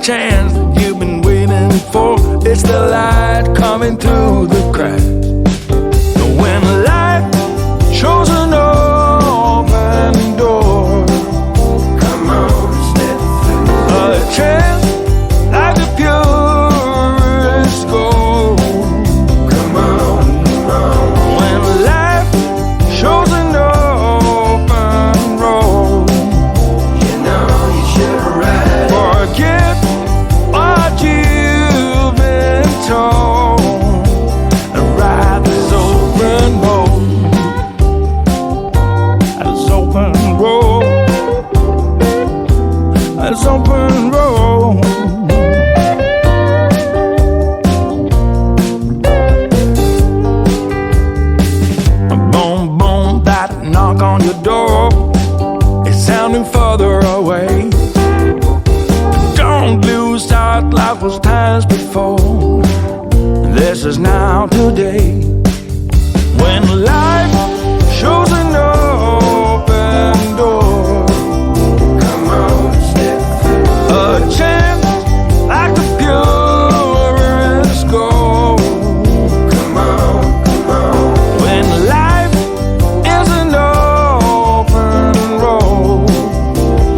chance you've been waiting for. It's the light coming through the crack. When life shows an open door, come on, step through. A chance like the purest gold. Come on, come on. When life shows an open road, you know you should ride. Forget what you've been told and ride this open road. This open road. This open road. Boom, boom, that knock on your door is sounding further away. Don't lose sight, life was times before. This is now today. When life shows an open door, come on, step through. A chance like the purest gold. Come on, come on. When life is an open road,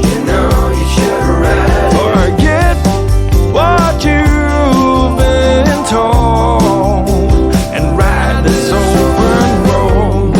you know you should ride. Forget what you've been told and ride this open road.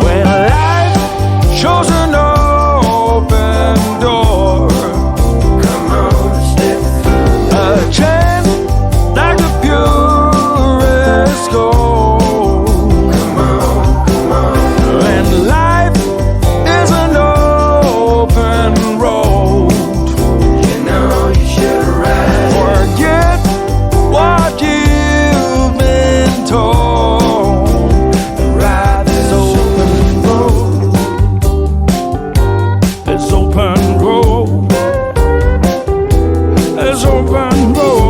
When life shows an open door, come on, step through. A chance like the purest gold. Come on, come on. When life is an open road, you know you should ride. Forget what you've been told. Ride this open road. This open road. This open road.